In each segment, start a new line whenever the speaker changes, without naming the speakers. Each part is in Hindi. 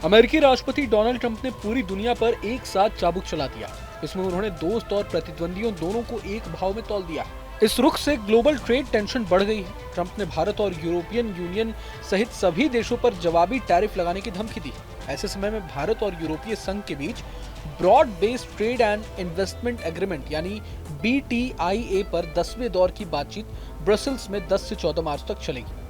अमेरिकी राष्ट्रपति डोनाल्ड ट्रंप ने पूरी दुनिया पर एक साथ चाबुक चला दिया। इसमें उन्होंने दोस्त और प्रतिद्वंदियों दोनों को एक भाव में तौल दिया। इस रुख से ग्लोबल ट्रेड टेंशन बढ़ गई है। ट्रंप ने भारत और यूरोपियन यूनियन सहित सभी देशों पर जवाबी टैरिफ लगाने की धमकी दी। ऐसे समय में भारत और यूरोपीय संघ के बीच broad based trade and investment agreement यानी BTIA पर 10वें दौर की बातचीत ब्रसेल्स में 10 से 14 मार्च तक चलेगी।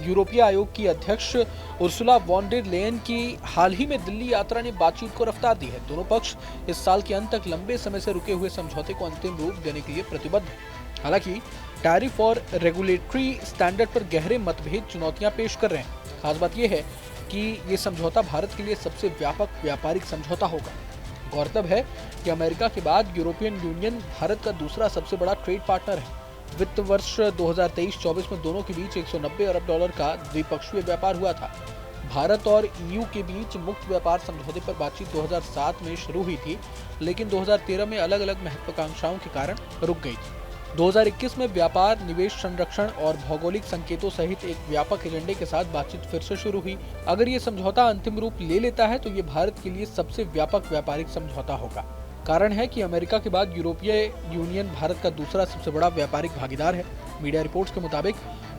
यूरोपीय आयोग की अध्यक्ष उर्सुला वॉन डेर लेयन की हाल ही में दिल्ली यात्रा ने बातचीत को रफ्तार दी है। दोनों पक्ष इस साल के अंत तक लंबे समय से रुके हुए समझौते को अंतिम रूप देने के लिए प्रतिबद्ध हैं। हालांकि टैरिफ और रेगुलेटरी स्टैंडर्ड पर गहरे मतभेद चुनौतियां पेश कर रहे हैं। खास बात यह है कि ये समझौता भारत के लिए सबसे व्यापक व्यापारिक समझौता होगा। गौरतलब है कि अमेरिका के बाद यूरोपियन यूनियन भारत का दूसरा सबसे बड़ा ट्रेड पार्टनर है। वित्त वर्ष 2023-24 में दोनों के बीच 190 अरब डॉलर का द्विपक्षीय व्यापार हुआ था। भारत और EU के बीच मुक्त व्यापार समझौते पर बातचीत 2007 में शुरू हुई थी, लेकिन 2013 में अलग अलग महत्वाकांक्षाओं के कारण रुक गई थी। 2021 में व्यापार, निवेश संरक्षण और भौगोलिक संकेतों सहित एक व्यापक एजेंडे के साथ बातचीत फिर से शुरू हुई। अगर ये समझौता अंतिम रूप ले लेता है तो ये भारत के लिए सबसे व्यापक व्यापारिक समझौता होगा। कारण है कि अमेरिका के बाद यूरोपीय यूनियन भारत का दूसरा सबसे बड़ा व्यापारिक भागीदार है। मीडिया रिपोर्ट्स के मुताबिक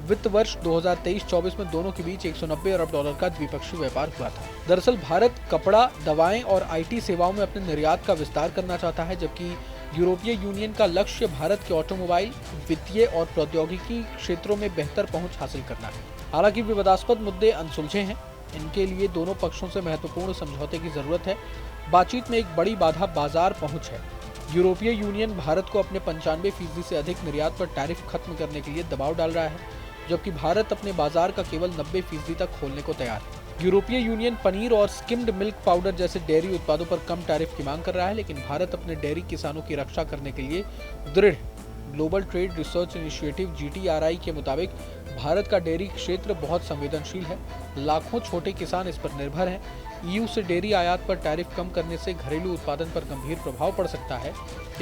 वित्त वर्ष 2023-24 में दोनों के बीच 190 अरब डॉलर का द्विपक्षीय व्यापार हुआ था। दरअसल भारत कपड़ा, दवाएं और IT सेवाओं में अपने निर्यात का विस्तार करना चाहता है, जबकि यूरोपीय यूनियन का लक्ष्य भारत के ऑटोमोबाइल, वित्तीय और प्रौद्योगिकी क्षेत्रों में बेहतर पहुंच हासिल करना है। हालांकि विवादास्पद मुद्दे अनसुलझे हैं। इनके लिए दोनों पक्षों से महत्वपूर्ण समझौते की जरूरत है। बातचीत में एक बड़ी बाधा बाजार पहुंच है। यूरोपीय यूनियन भारत को अपने 95% से अधिक निर्यात पर टैरिफ खत्म करने के लिए दबाव डाल रहा है, जबकि भारत अपने बाजार का केवल 90% तक खोलने को तैयार है। यूरोपीय यूनियन पनीर और स्किम्ड मिल्क पाउडर जैसे डेयरी उत्पादों पर कम टैरिफ की मांग कर रहा है, लेकिन भारत अपने डेयरी किसानों की रक्षा करने के लिए दृढ़ है। Global trade research initiative GTRI के मुताबिक भारत का डेयरी क्षेत्र बहुत संवेदनशील है। लाखों छोटे किसान इस पर निर्भर हैं। EU से डेयरी आयात पर टैरिफ कम करने से घरेलू उत्पादन पर गंभीर प्रभाव पड़ सकता है।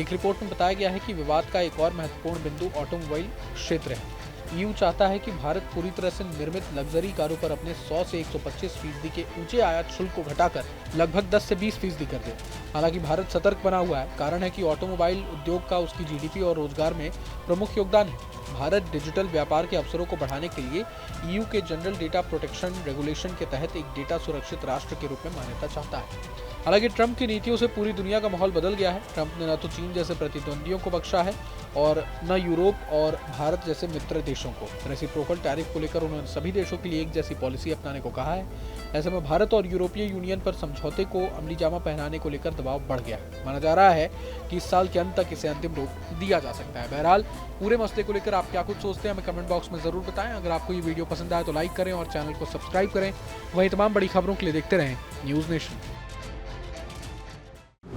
एक रिपोर्ट में बताया गया है कि विवाद का एक और महत्वपूर्ण बिंदु ऑटोमोबाइल क्षेत्र है। EU चाहता है कि भारत पूरी तरह से निर्मित लग्जरी कारों पर अपने 100 से 125% के ऊंचे आयात शुल्क को घटाकर लगभग 10 से 20% कर दे। हालांकि भारत सतर्क बना हुआ है। कारण है कि ऑटोमोबाइल उद्योग का उसकी GDP और रोजगार में प्रमुख योगदान है। भारत डिजिटल व्यापार के अवसरों को बढ़ाने के लिए EU के जनरल डेटा प्रोटेक्शन रेगुलेशन के तहत एक डेटा सुरक्षित राष्ट्र के रूप में मान्यता चाहता है। हालांकि ट्रंप की नीतियों से पूरी दुनिया का माहौल बदल गया है। ट्रंप ने न तो चीन जैसे प्रतिद्वंदियों को बख्शा है और न यूरोप और भारत जैसे मित्र देशों को। रेसिप्रोकल टैरिफ को लेकर उन्होंने सभी देशों के लिए एक जैसी पॉलिसी अपनाने को कहा है। ऐसे में भारत और यूरोपीय यूनियन पर समझौते को अमली जामा पहनाने को लेकर दबाव बढ़ गया है। माना जा रहा है कि इस साल के अंत तक इसे अंतिम रूप दिया जा सकता है। बहरहाल पूरे मसले को लेकर आप क्या कुछ सोचते हैं हमें कमेंट बॉक्स में जरूर बताएं। अगर आपको ये वीडियो पसंद आए तो लाइक करें और चैनल को सब्सक्राइब करें। वहीं तमाम बड़ी खबरों के लिए देखते रहें न्यूज नेशन।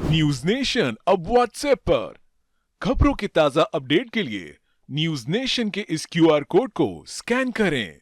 न्यूज नेशन अब व्हाट्सएप पर खबरों के ताजा अपडेट के लिए न्यूज नेशन के इस QR कोड को स्कैन करें।